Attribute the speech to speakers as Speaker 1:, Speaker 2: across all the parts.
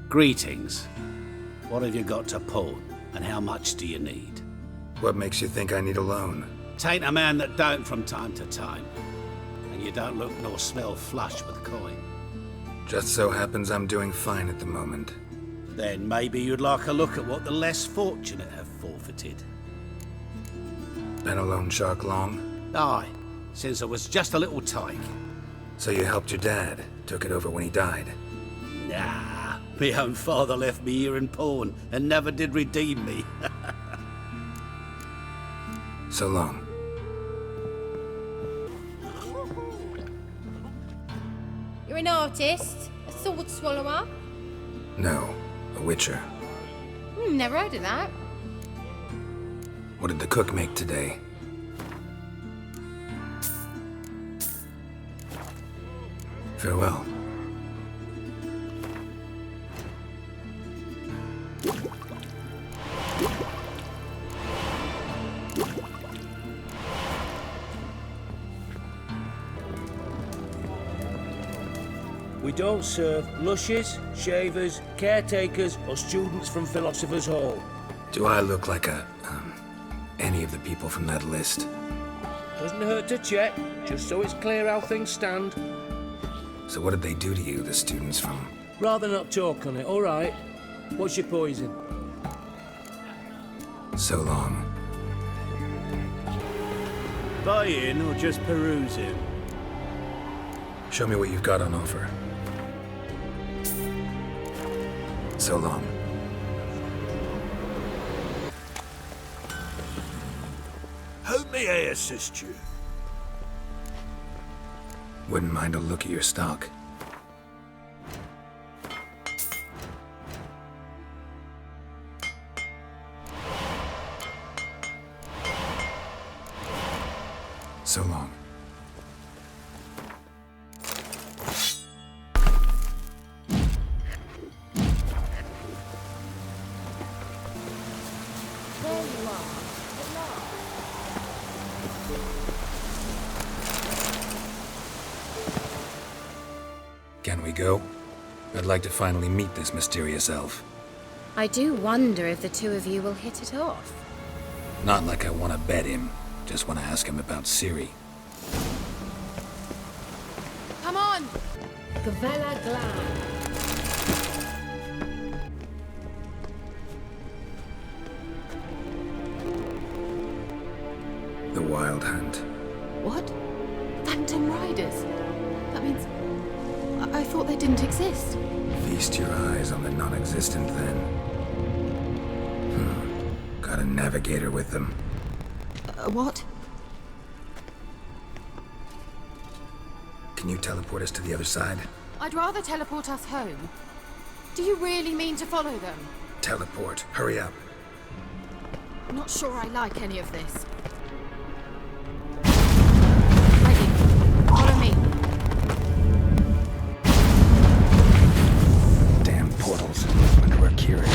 Speaker 1: Greetings. What have you got to pawn, and how much do you need?
Speaker 2: What makes you think I need a loan?
Speaker 1: Tain't a man that don't from time to time. And you don't look nor smell flush with coin.
Speaker 2: Just so happens I'm doing fine at the moment.
Speaker 1: Then maybe you'd like a look at what the less fortunate have forfeited.
Speaker 2: Been a loan shark long?
Speaker 1: Aye, since I was just a little tyke.
Speaker 2: So you helped your dad, took it over when he died?
Speaker 1: Nah, my own father left me here in pawn and never did redeem me.
Speaker 2: So long.
Speaker 3: You're an artist? A sword swallower?
Speaker 2: No, a witcher.
Speaker 3: Never heard of that.
Speaker 2: What did the cook make today? Farewell.
Speaker 4: We don't serve lushes, shavers, caretakers, or students from Philosopher's Hall.
Speaker 2: Do I look like any of the people from that list?
Speaker 4: Doesn't hurt to check, just so it's clear how things stand.
Speaker 2: So what did they do to you, the students from...
Speaker 4: Rather not talk on it, all right? What's your poison?
Speaker 2: So long.
Speaker 1: Buy in or just peruse in?
Speaker 2: Show me what you've got on offer. So long.
Speaker 1: How may I assist you?
Speaker 2: Wouldn't mind a look at your stock. So long.
Speaker 3: There you are. At last.
Speaker 2: Can we go? I'd like to finally meet this mysterious elf.
Speaker 3: I do wonder if the two of you will hit it off.
Speaker 2: Not like I want to bet him. Just want to ask him about Ciri.
Speaker 3: Come on! Gavella Glad.
Speaker 2: The Wild Hunt.
Speaker 5: What? Phantom Riders? That means... I thought they didn't exist.
Speaker 2: Feast your eyes on the non-existent then. Got a navigator with them.
Speaker 5: What?
Speaker 2: Can you teleport us to the other side?
Speaker 5: I'd rather teleport us home. Do you really mean to follow them?
Speaker 2: Teleport. Hurry up.
Speaker 5: Not sure I like any of this. Ready. Follow me.
Speaker 2: Damn portals. Wonder where Kira is.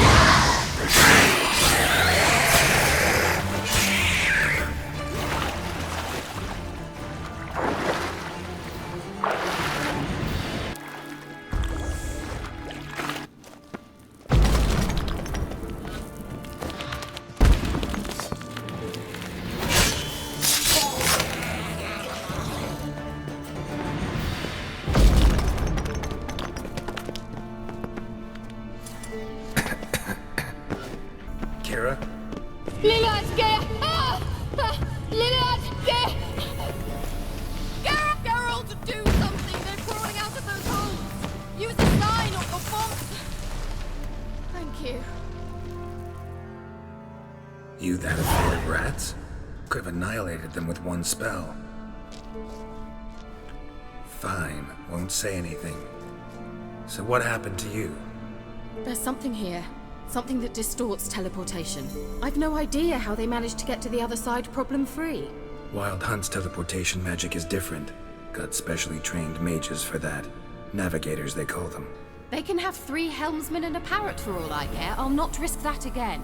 Speaker 2: Kira?
Speaker 5: Geralt, do something! They're crawling out of those holes! Use a sign or bomb! Thank you.
Speaker 2: You that afraid of rats? Could have annihilated them with one spell. Fine, won't say anything. So what happened to you?
Speaker 5: There's something here. Something that distorts teleportation. I've no idea how they managed to get to the other side problem-free.
Speaker 2: Wild Hunt's teleportation magic is different. Got specially trained mages for that. Navigators, they call them.
Speaker 5: They can have 3 helmsmen and a parrot for all I care. I'll not risk that again.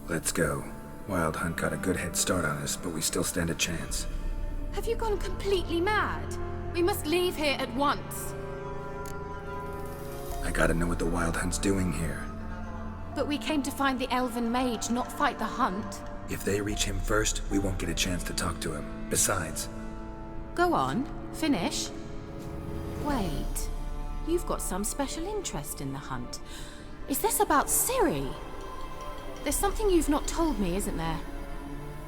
Speaker 2: Let's go. Wild Hunt got a good head start on us, but we still stand a chance.
Speaker 5: Have you gone completely mad? We must leave here at once.
Speaker 2: I gotta know what the Wild Hunt's doing here.
Speaker 5: But we came to find the elven mage, not fight the hunt.
Speaker 2: If they reach him first, we won't get a chance to talk to him. Besides,
Speaker 5: Go on, finish. Wait, you've got some special interest in the hunt. Is this about Ciri? There's something you've not told me, isn't there?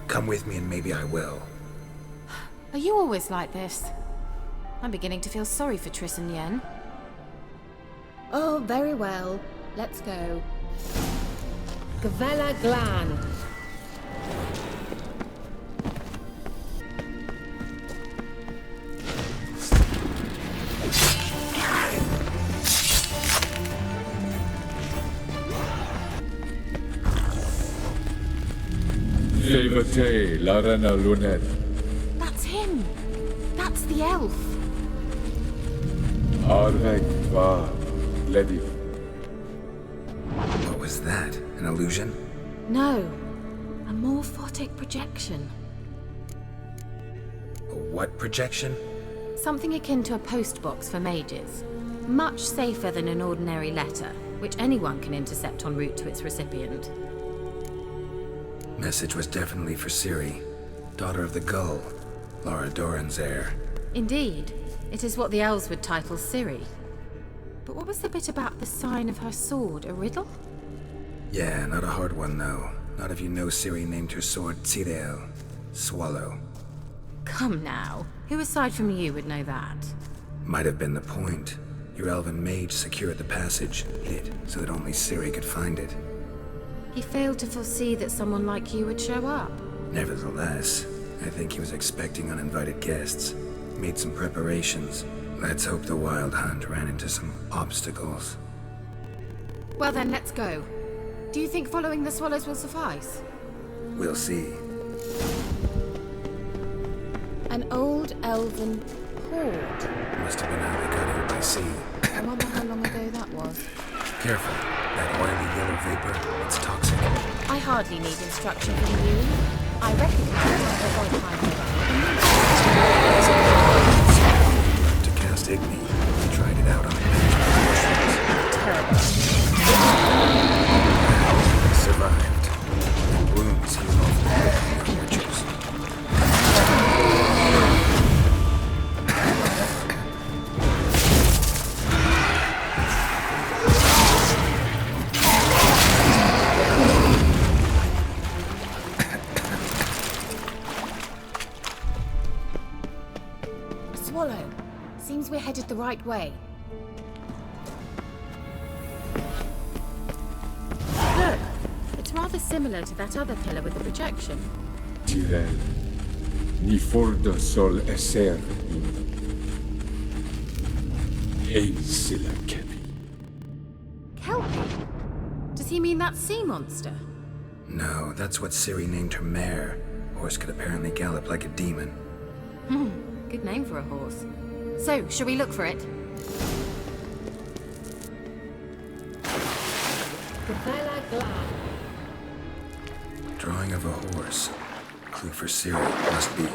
Speaker 2: come with me and maybe I will.
Speaker 5: Are you always like this? I'm beginning to feel sorry for Triss and Yen.
Speaker 3: Oh, very well. Let's go. Gavella Glan.
Speaker 6: Levate, Larena Lunet.
Speaker 5: That's him! That's the elf!
Speaker 6: Arvek va, Ledi.
Speaker 2: What was that? An illusion?
Speaker 5: No, a morphotic projection.
Speaker 2: A what projection?
Speaker 5: Something akin to a postbox for mages. Much safer than an ordinary letter, which anyone can intercept en route to its recipient.
Speaker 2: Message was definitely for Ciri, daughter of the Gull, Lara Doran's heir.
Speaker 5: Indeed, it is what the elves would title Ciri. But what was the bit about the sign of her sword, a riddle?
Speaker 2: Yeah, not a hard one though. Not if you know Ciri named her sword Tsireel, Swallow.
Speaker 5: Come now, who aside from you would know that?
Speaker 2: Might have been the point. Your elven mage secured the passage, hid so that only Ciri could find it.
Speaker 5: He failed to foresee that someone like you would show up.
Speaker 2: Nevertheless, I think he was expecting uninvited guests. Made some preparations. Let's hope the Wild Hunt ran into some obstacles.
Speaker 5: Well then, let's go. Do you think following the swallows will suffice?
Speaker 2: We'll see.
Speaker 3: An old elven hoard.
Speaker 2: Must have been how they got here by sea.
Speaker 3: I wonder how long ago that was.
Speaker 2: Careful. That oily yellow vapor, it's toxic.
Speaker 5: I hardly need instruction from you. I recognize the volatile.
Speaker 2: To cast Igni, we tried it out on a patch of mushrooms. They survived. And wounds healed off the tortures.
Speaker 5: Swallow. Seems we're headed the right way. Look, it's rather similar to that other pillar with the projection.
Speaker 6: Tirel. Ni fordo sol eser. Ein sila kepi.
Speaker 5: Kelpie? Does he mean that sea monster?
Speaker 2: No, that's what Ciri named her mare. Horse could apparently gallop like a demon.
Speaker 5: Good name for a horse. So, shall we look for it?
Speaker 3: Gavella Glan.
Speaker 2: Drawing of a horse. Clue for Ciri must be.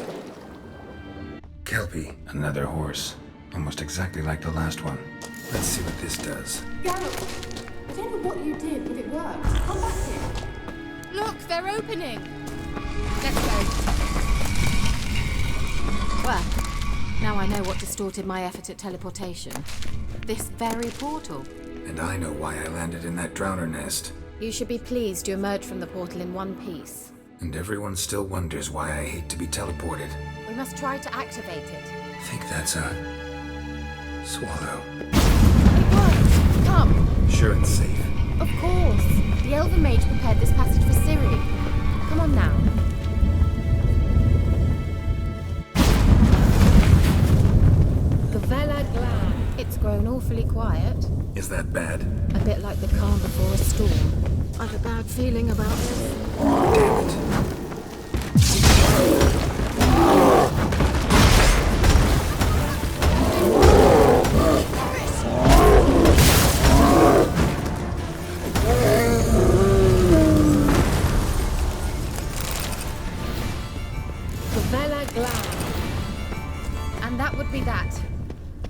Speaker 2: Kelpie, another horse. Almost exactly like the last one. Let's see what this does.
Speaker 5: Garrett! I don't know what you did, but it worked. Come back here. Look, they're opening! Let's go. Well, now I know what distorted my effort at teleportation. This very portal.
Speaker 2: And I know why I landed in that drowner nest.
Speaker 3: You should be pleased you emerged from the portal in one piece.
Speaker 2: And everyone still wonders why I hate to be teleported.
Speaker 5: We must try to activate it.
Speaker 2: Think that's a swallow.
Speaker 5: It worked! Come!
Speaker 2: Sure and safe.
Speaker 5: Of course! The Elven Mage prepared this passage for Ciri. Come on now.
Speaker 3: Gavella Glan.
Speaker 5: It's grown awfully quiet.
Speaker 2: Is that bad?
Speaker 5: A bit like the calm before a storm. I've a bad feeling about this.
Speaker 2: Damn it.
Speaker 3: Gavella Glan.
Speaker 5: And that would be that.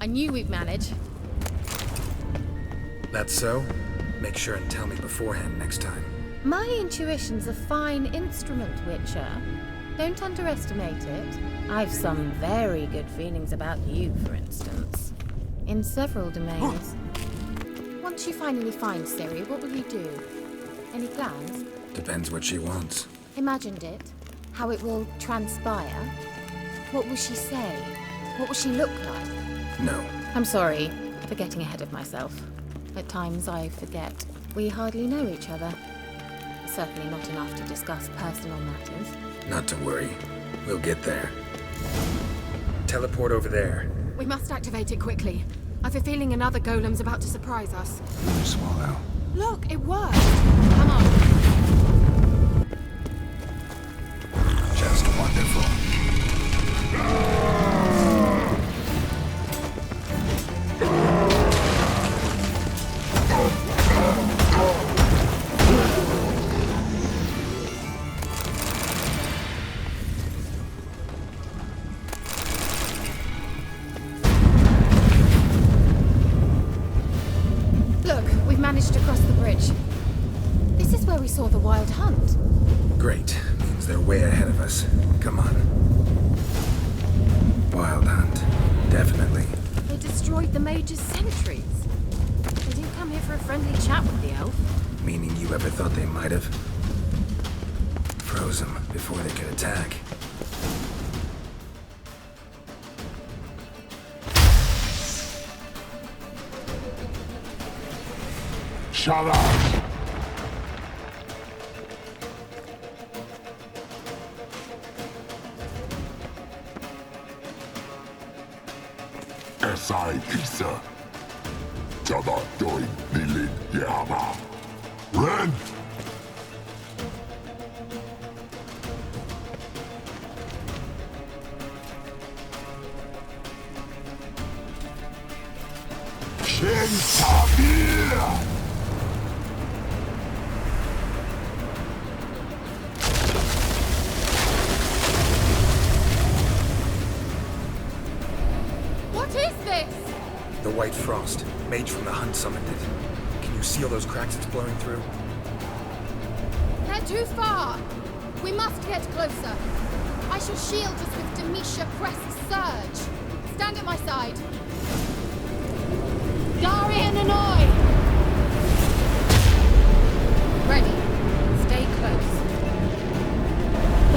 Speaker 5: I knew we'd manage.
Speaker 2: That's so? Make sure and tell me beforehand next time.
Speaker 5: My intuition's a fine instrument, Witcher. Don't underestimate it. I've some very good feelings about you, for instance. In several domains. Once you finally find Ciri, what will you do? Any plans?
Speaker 2: Depends what she wants.
Speaker 5: Imagined it? How it will transpire? What will she say? What will she look like?
Speaker 2: No.
Speaker 5: I'm sorry for getting ahead of myself. At times I forget we hardly know each other. Certainly not enough to discuss personal matters.
Speaker 2: Not to worry. We'll get there. Teleport over there.
Speaker 5: We must activate it quickly. I've a feeling another golem's about to surprise us.
Speaker 2: Swallow.
Speaker 5: Look, it worked! Come on.
Speaker 2: Just wonderful.
Speaker 5: Look, we've managed to cross the bridge. This is where we saw the wild hunt.
Speaker 2: Great. Means they're way ahead of us. Come on. Wild hunt. Definitely.
Speaker 5: They destroyed the Major's sentries. They didn't come here for a friendly chat with the elf.
Speaker 2: Meaning you ever thought they might have? Froze them before they could attack.
Speaker 6: Shut up! Esai Isa. Jada Doin Nilin Yama. Ren! Shen Sabir!
Speaker 5: What is this?
Speaker 2: The White Frost. Mage from the hunt summoned it. Can you see all those cracks it's blowing through?
Speaker 3: They're too far. We must get closer. I shall shield us with Demetia Crest's surge. Stand at my side. Darian and Oi! Ready. Stay close.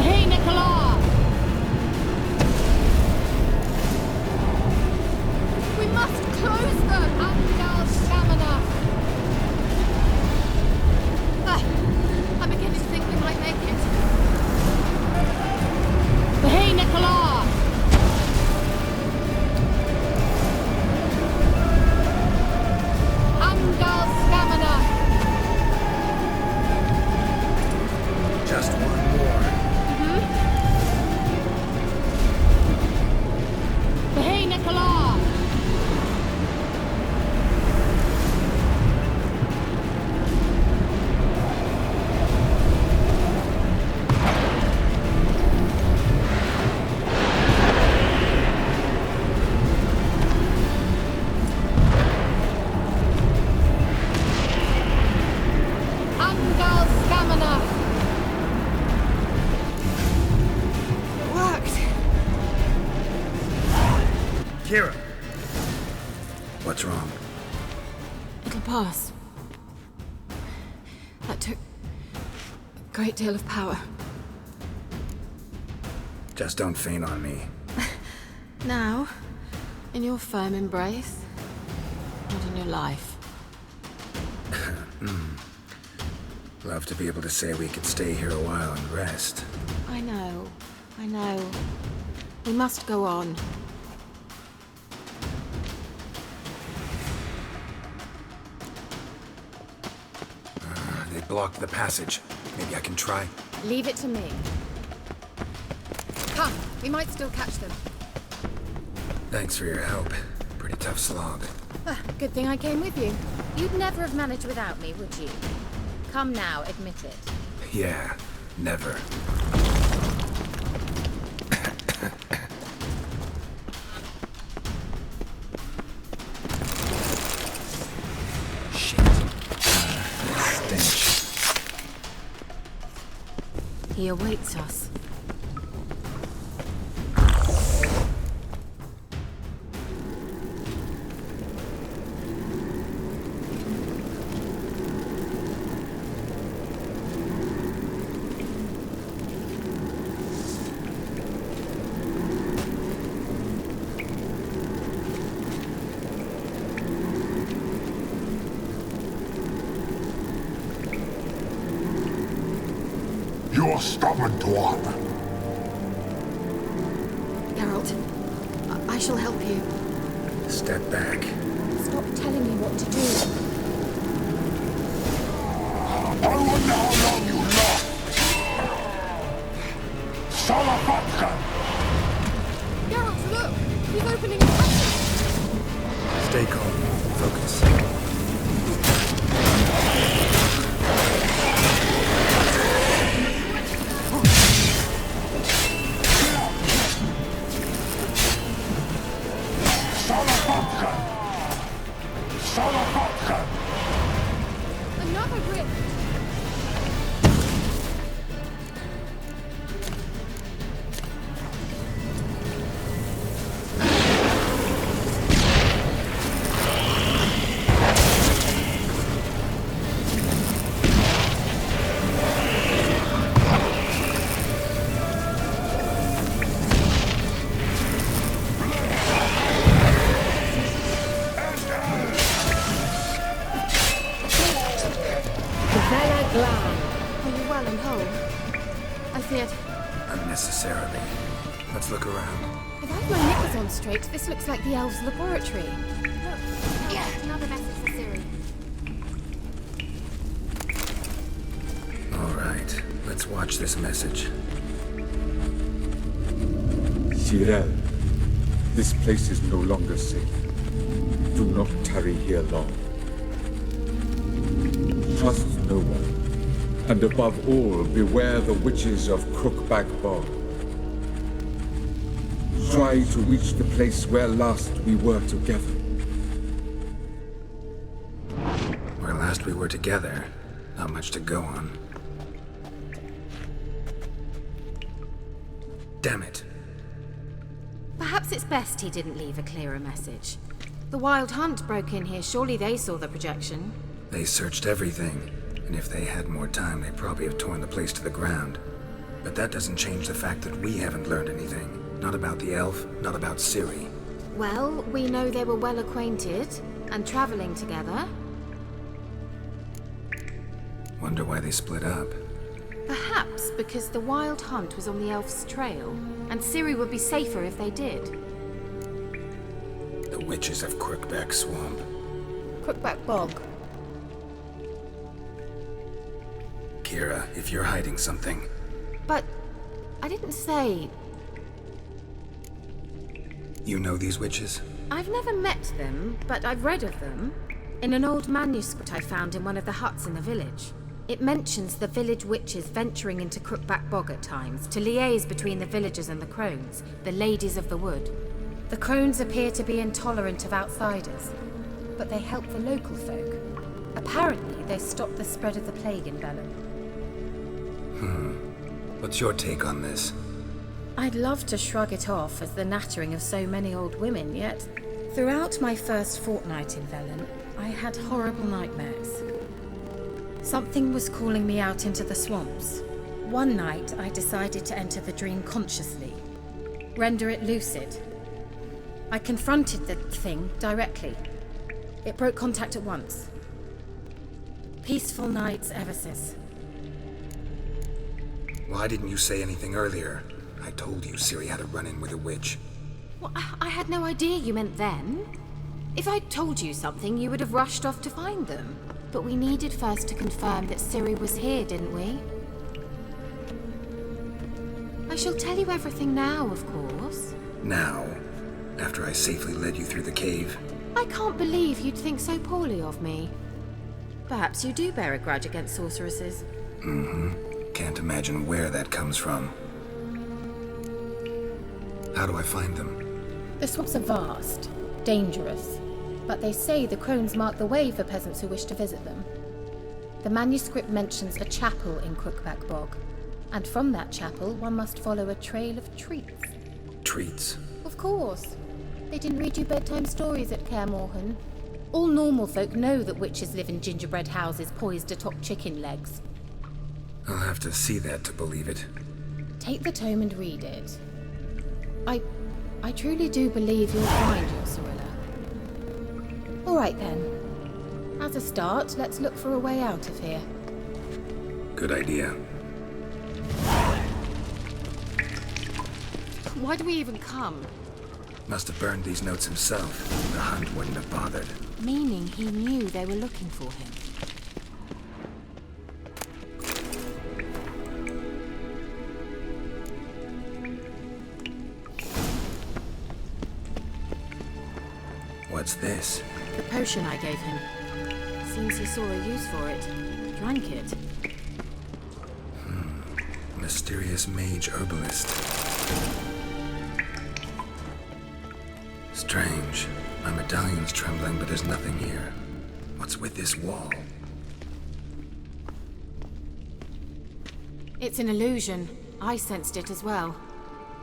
Speaker 3: Hey, Nicola! We must close them! Angal Shamana! I'm beginning to think we might make it. Hey, Nicola! Angal Stamina!
Speaker 2: Just one more.
Speaker 3: Hey, Nicola! Angal Stamina! It worked!
Speaker 2: Kira! What's wrong?
Speaker 5: It'll pass. That took a great deal of power.
Speaker 2: Just don't faint on me.
Speaker 5: Now, in your firm embrace, not in your life.
Speaker 2: Love to be able to say we could stay here a while and rest.
Speaker 5: I know. We must go on.
Speaker 2: They blocked the passage. Maybe I can try.
Speaker 3: Leave it to me. Come, we might still catch them.
Speaker 2: Thanks for your help. Pretty tough slog.
Speaker 3: Good thing I came with you. You'd never have managed without me, would you? Come now, admit it.
Speaker 2: Yeah, never. Shit.
Speaker 5: He awaits us.
Speaker 6: You're stubborn one.
Speaker 3: Geralt, I shall help you.
Speaker 2: Step back.
Speaker 3: Stop telling me what to do.
Speaker 6: I wonder how long you last. Salafatka!
Speaker 3: Geralt, look! He's opening a passage!
Speaker 2: Stay calm. Focus.
Speaker 6: Salafatka! Salafatka!
Speaker 3: Another rift! Are you well and whole? I feared...
Speaker 2: Unnecessarily. Let's look around.
Speaker 3: If I've my knickers on straight, this looks like the elves' laboratory. Look, yeah, another message for Ciri.
Speaker 2: All right, let's watch this message.
Speaker 7: Cyril, this place is no longer safe. Do not tarry here long. Trust no one. And above all, beware the witches of Crookback Bog. Try to reach the place where last we were together.
Speaker 2: Where last we were together, not much to go on. Damn it.
Speaker 5: Perhaps it's best he didn't leave a clearer message. The Wild Hunt broke in here. Surely they saw the projection.
Speaker 2: They searched everything, and if they had more time, they'd probably have torn the place to the ground. But that doesn't change the fact that we haven't learned anything. Not about the elf, not about Ciri.
Speaker 5: Well, we know they were well acquainted and traveling together.
Speaker 2: Wonder why they split up.
Speaker 5: Perhaps because the Wild Hunt was on the elf's trail, and Ciri would be safer if they did.
Speaker 2: The witches of Crookback Swamp.
Speaker 3: Crookback Bog.
Speaker 2: Kira, if you're hiding something...
Speaker 5: But I didn't say...
Speaker 2: You know these witches?
Speaker 5: I've never met them, but I've read of them. In an old manuscript I found in one of the huts in the village. It mentions the village witches venturing into Crookback Bog at times to liaise between the villagers and the crones, the ladies of the wood. The crones appear to be intolerant of outsiders, but they help the local folk. Apparently, they stopped the spread of the plague in Velen.
Speaker 2: What's your take on this?
Speaker 5: I'd love to shrug it off as the nattering of so many old women, yet throughout my first fortnight in Velen, I had horrible nightmares. Something was calling me out into the swamps. One night, I decided to enter the dream consciously, render it lucid. I confronted the thing directly. It broke contact at once. Peaceful nights ever since.
Speaker 2: Why didn't you say anything earlier? I told you Ciri had a run-in with a witch.
Speaker 5: Well, I had no idea you meant then. If I'd told you something, you would have rushed off to find them. But we needed first to confirm that Ciri was here, didn't we? I shall tell you everything now, of course.
Speaker 2: Now? After I safely led you through the cave?
Speaker 5: I can't believe you'd think so poorly of me. Perhaps you do bear a grudge against sorceresses.
Speaker 2: Can't imagine where that comes from. How do I find them?
Speaker 3: The swamps are vast, dangerous, but they say the crones mark the way for peasants who wish to visit them. The manuscript mentions a chapel in Crookback Bog. And from that chapel, one must follow a trail of treats.
Speaker 2: Treats?
Speaker 3: Of course. They didn't read you bedtime stories at Kaer Morhen. All normal folk know that witches live in gingerbread houses poised atop chicken legs.
Speaker 2: I'll have to see that to believe it.
Speaker 3: Take the tome and read it. I truly do believe you'll find your Cirilla. All right then. As a start, let's look for a way out of here.
Speaker 2: Good idea.
Speaker 5: Why do we even come?
Speaker 2: Must have burned these notes himself. The hunt wouldn't have bothered.
Speaker 5: Meaning he knew they were looking for him.
Speaker 2: What's this?
Speaker 5: The potion I gave him. Seems he saw a use for it. Drank it.
Speaker 2: Mysterious mage herbalist. Strange. My medallion's trembling, but there's nothing here. What's with this wall?
Speaker 5: It's an illusion. I sensed it as well.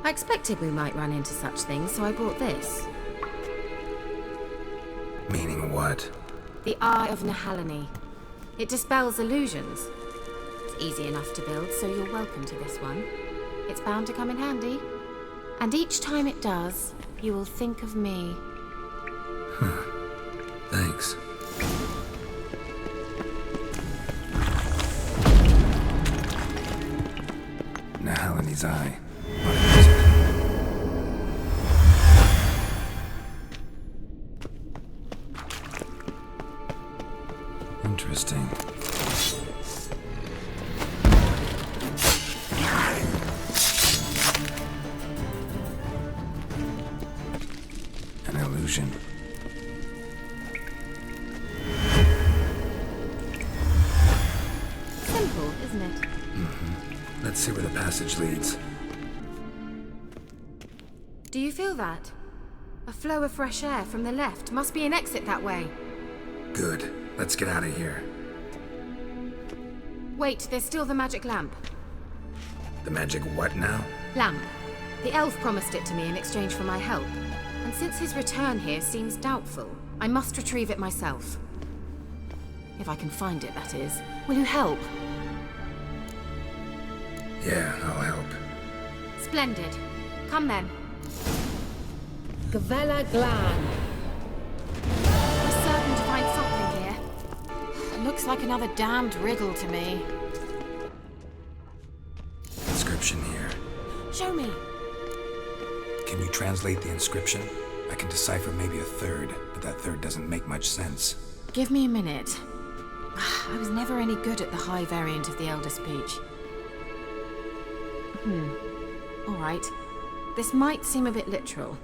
Speaker 5: I expected we might run into such things, so I brought this.
Speaker 2: Meaning what?
Speaker 5: The Eye of Nehaleni. It dispels illusions. It's easy enough to build, so you're welcome to this one. It's bound to come in handy. And each time it does, you will think of me.
Speaker 2: Thanks. Nehaleni's eye. What is it? Interesting. An illusion.
Speaker 5: Simple, isn't it?
Speaker 2: Let's see where the passage leads.
Speaker 5: Do you feel that? A flow of fresh air from the left. Must be an exit that way.
Speaker 2: Good. Let's get out of here.
Speaker 5: Wait, there's still the magic lamp.
Speaker 2: The magic what now?
Speaker 5: Lamp. The elf promised it to me in exchange for my help. And since his return here seems doubtful, I must retrieve it myself. If I can find it, that is. Will you help?
Speaker 2: Yeah, I'll help.
Speaker 5: Splendid. Come then.
Speaker 3: Gavella Glan.
Speaker 5: We're certain to find something here. It looks like another damned riddle to me.
Speaker 2: Inscription here.
Speaker 5: Show me.
Speaker 2: Can you translate the inscription? I can decipher maybe a third, but that third doesn't make much sense.
Speaker 5: Give me a minute. I was never any good at the high variant of the Elder Speech. All right. This might seem a bit literal.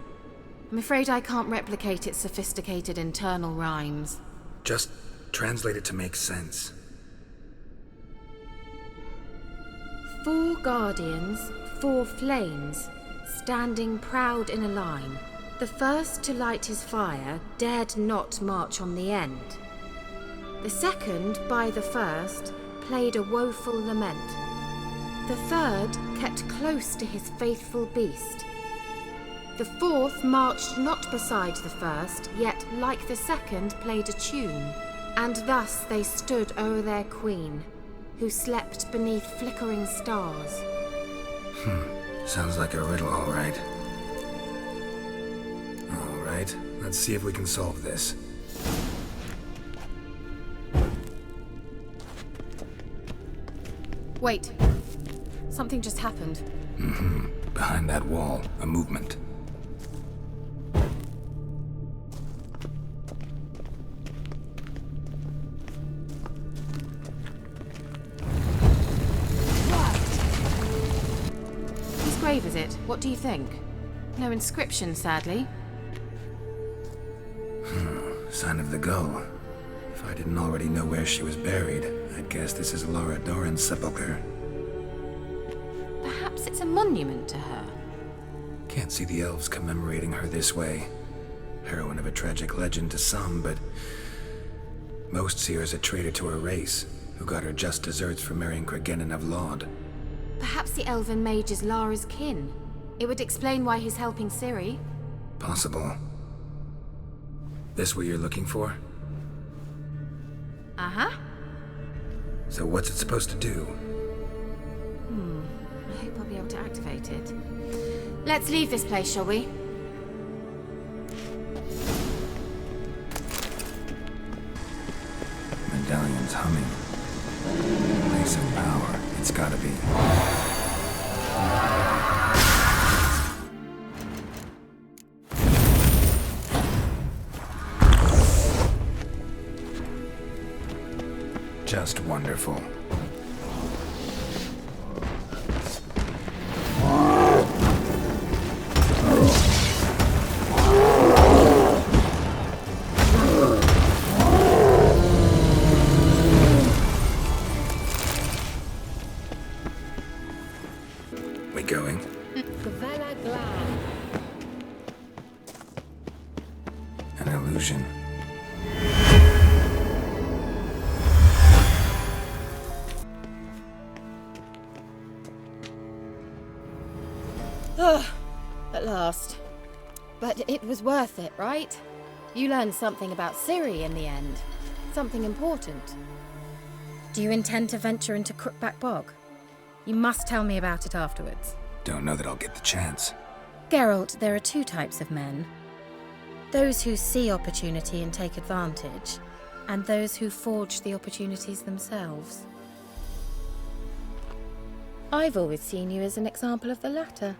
Speaker 5: I'm afraid I can't replicate its sophisticated internal rhymes.
Speaker 2: Just translate it to make sense.
Speaker 5: 4 guardians, 4 flames, standing proud in a line. The first to light his fire dared not march on the end. The second, by the first, played a woeful lament. The third kept close to his faithful beast. The fourth marched not beside the first, yet, like the second, played a tune. And thus they stood o'er their queen, who slept beneath flickering stars.
Speaker 2: Sounds like a riddle, all right. All right, let's see if we can solve this.
Speaker 5: Wait. Something just happened.
Speaker 2: Behind that wall, a movement.
Speaker 5: Whose grave is it? What do you think? No inscription, sadly.
Speaker 2: Sign of the gull. If I didn't already know where she was buried, I'd guess this is Laura Doran's sepulcher.
Speaker 5: Perhaps it's a monument to her.
Speaker 2: Can't see the elves commemorating her this way. Heroine of a tragic legend to some, but most see her as a traitor to her race, who got her just deserts for marrying Cregennan of Laud.
Speaker 5: Perhaps the elven mage is Lara's kin. It would explain why he's helping Ciri.
Speaker 2: Possible. This what you're looking for?
Speaker 5: Uh-huh.
Speaker 2: So what's it supposed to do?
Speaker 5: I hope I'll be able to activate it. Let's leave this place, shall we?
Speaker 2: Medallion's humming. Place of power. It's gotta be. Just wonderful. We going? An illusion.
Speaker 3: At last. But it was worth it, right? You learned something about Ciri in the end. Something important. Do you intend to venture into Crookback Bog? You must tell me about it afterwards.
Speaker 2: Don't know that I'll get the chance.
Speaker 3: Geralt, there are two types of men. Those who see opportunity and take advantage, and those who forge the opportunities themselves. I've always seen you as an example of the latter.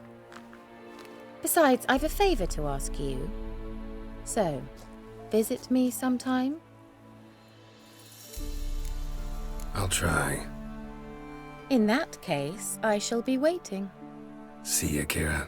Speaker 3: Besides, I've a favour to ask you. So, visit me sometime?
Speaker 2: I'll try.
Speaker 3: In that case, I shall be waiting.
Speaker 2: See ya, Kira.